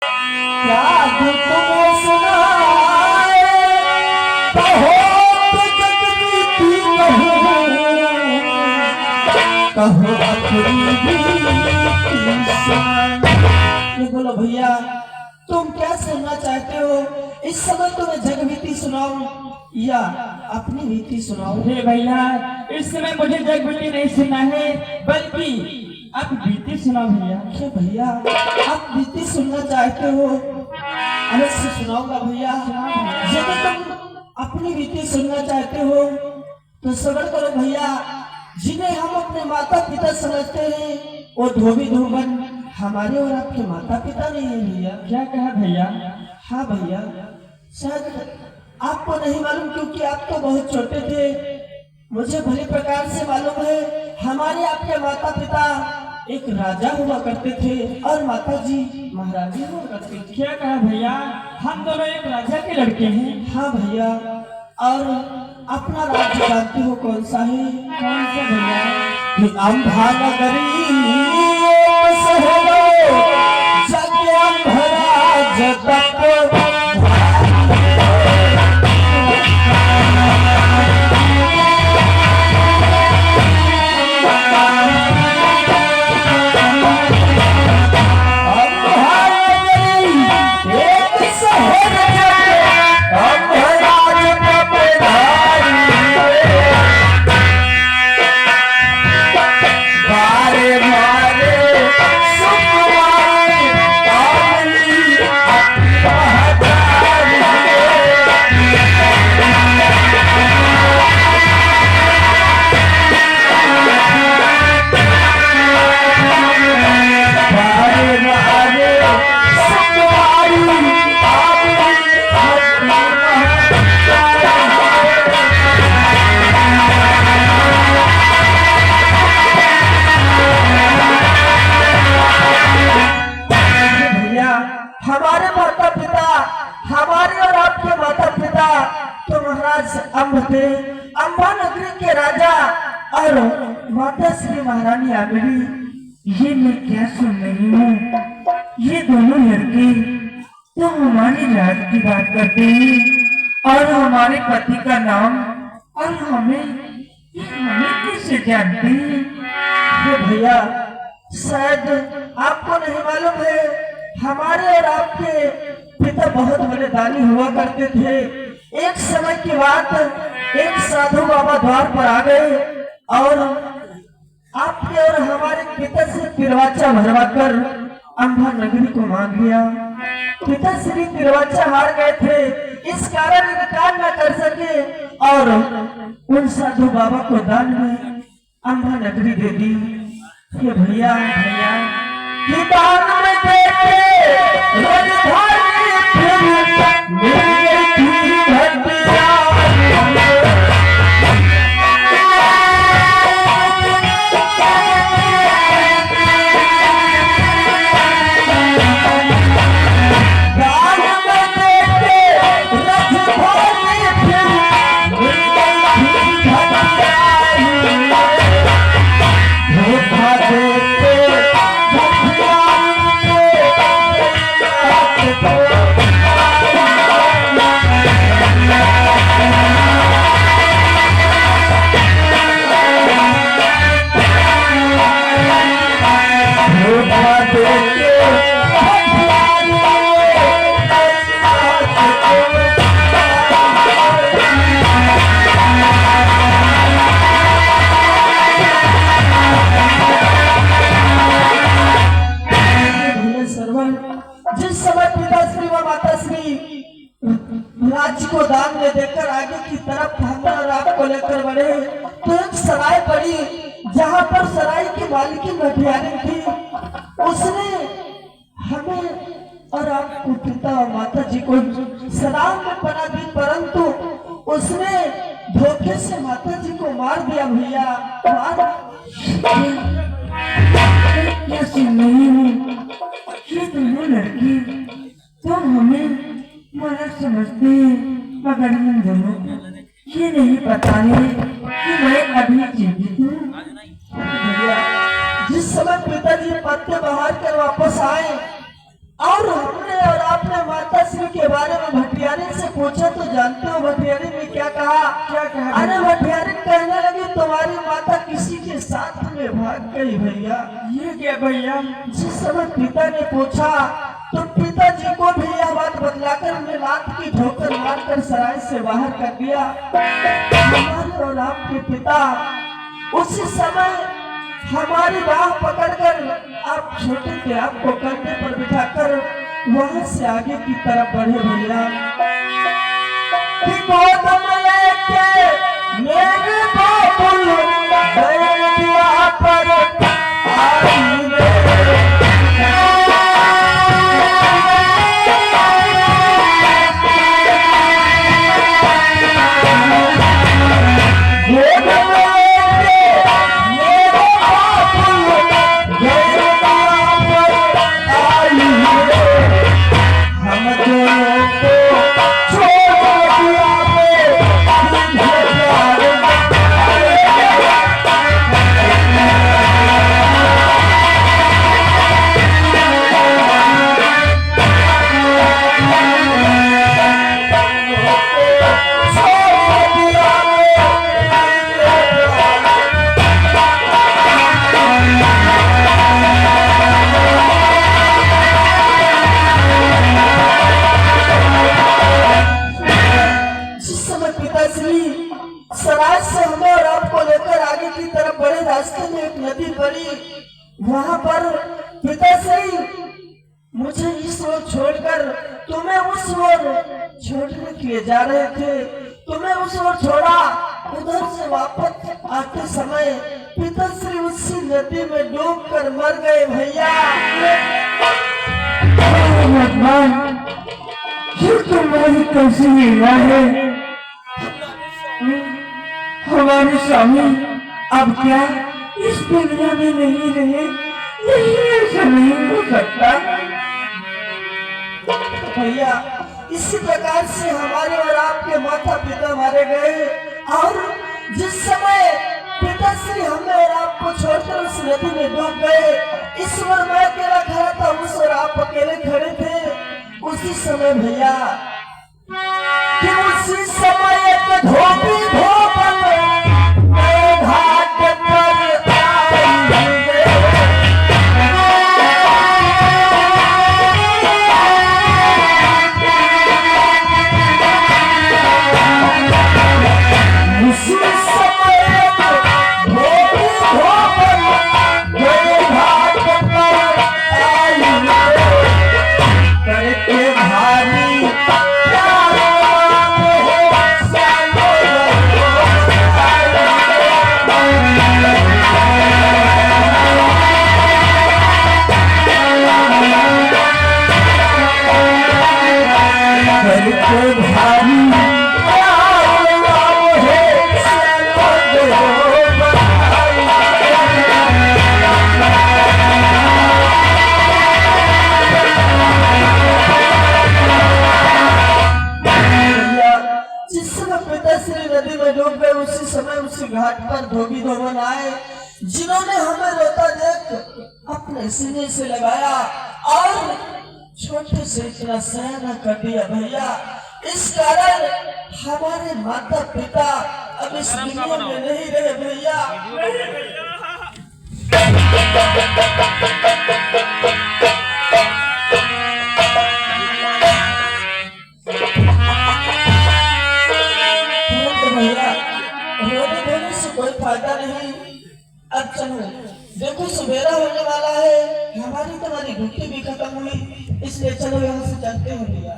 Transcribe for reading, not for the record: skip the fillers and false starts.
क्या तुम्हें सुनाए कहो तो जग बीती कहूं कहो अपनी बीती सुनाए। ये बोलो भैया तुम क्या सुनना चाहते हो? इस समय तुम्हें जग बीती सुनाऊं या अपनी बीती सुनाऊं? हे भैया इस समय मुझे जग बीती नहीं सुनना है बल्कि आप बीती सुना भैया। हे भैया आप बीती सुनना चाहते हो? अवश्य सुनाऊंगा भैया। यदि तुम अपनी बीती सुनना चाहते हो तो सबर करो भैया। जिन्हें हम अपने माता पिता समझते हैं वो धोबी धोबन हमारे और आपके माता पिता नहीं है भैया। क्या कहा भैया? हाँ भैया शायद आपको नहीं मालूम क्योंकि आप तो बहुत छोटे थे। मुझे भली प्रकार से मालूम है हमारे आपके माता पिता एक राजा हुआ करते थे और माता जी महारानी हुआ करती थी। क्या कहा भैया? हम दोनों एक राजा के लड़के हैं। हाँ भैया और अपना राज्य जानते हो कौन सा है? कौन सा भैया? कि अम्भा नगरी सहलो जग अम्भरा जगत हमारे माता पिता हमारे और आपके माता पिता तो महाराज अम्ब थे। अम्बा नगरी के राजा और माता श्री महारानी आगरी। ये मैं क्या सुन रही हूँ? ये दोनों लड़के तो हमारी राज की बात करते हैं और हमारे पति का नाम और हमें कैसे जानते हैं? ये भैया शायद आपको नहीं मालूम है हमारे और आपके पिता बहुत बड़े दानी हुआ करते थे। एक समय की बात एक साधु बाबा द्वार पर आ गए और आपके और हमारे पिता से तिरवाचा भरवाकर अम्बा नगरी को मांग लिया। पिता श्री तिरवाचा हार गए थे इस कारण इनकार न कर सके और उन साधु बाबा को दान में अम्बा नगरी दे दी। ये भैया कि दान में देके राजधानी फिर मिल गई थी घटिया। जिस समय पिताश्री व माताश्री राज्य को दान में देकर आगे की तरफ हम और आपको लेकर बढ़े तो एक सराय पड़ी जहाँ पर सराय की मालिकी मठियारी थी। उसने हमें और आपको पिता और माता जी को सलाम में पना दी परंतु उसने धोखे से माता जी को मार दिया भैया। क्या सुन रही हूँ? ये दोनों लड़की तो हमें मदद समझते हैं मगर इन दोनों को ये नहीं पता है कि मैं अभी जीवित हूँ। जिस समय पिताजी पत्ते बाहर कर वापस आए और हमने पिताश्री के बारे में भटियारी से पूछा तो जानते हो भटियारी ने क्या कहा? क्या कहा? अरे भटियारी कहने लगी तुम्हारी माता किसी के साथ में भाग गई भैया। ये क्या भैया? जिस समय पिता ने पूछा तो पिताजी को भी यह बात बतलाकर उन्हें लात की ठोकर मारकर सराय से बाहर कर दिया। हमारे और आपके पिता उसी समय हमारी बाह पकड़कर, आप छोटे थे, आपको कंधे पर बिठाकर वहां से आगे की तरफ बढ़े भैया। कि गोद में लेके मेरे बाबुल गैया पर आई रे। सराय से हमें और आपको लेकर आगे की तरफ बड़े रास्ते में एक नदी पड़ी। वहां पर पिताश्री मुझे इस ओर छोड़कर तुम्हें उस ओर छोड़ने के लिए जा रहे थे। तुम्हें उस ओर छोड़ा, उधर से वापस आते समय पिताश्री उसी नदी में डूबकर मर गए भैया। ये तुम्हारी कैसी लीला है? हमारे स्वामी अब क्या इस दुनिया में नहीं रहे? नहीं, ऐसा नहीं हो सकता भैया। इसी प्रकार से हमारे और आपके माता पिता मारे गए। और जिस समय पिताश्री हमें और आपको छोड़कर उस नदी में डूब गए, इस ओर मैं अकेला खड़ा था, उस ओर आप अकेले खड़े थे। उसी समय भैया कि उसी समय एक धोबी धोबन घाट पर आई रे। उसी समय एक धोबी धोबन घाट पर आई रे। करके भारी नदी में डूब गए, उसी समय उसी घाट पर धोबी धोबन आए, जिन्होंने हमें रोता देख अपने सीने से लगाया और छोटे से इतना सहना कर दिया भैया। इस कारण हमारे माता पिता अब इस दुनिया में नहीं रहे भैया। रोने धोने से कोई फायदा नहीं। अब चलो, देखो सवेरा होने वाला है, हमारी तुम्हारी ड्यूटी भी खत्म हुई, इसलिए चलो यहाँ से चलते हैं भैया।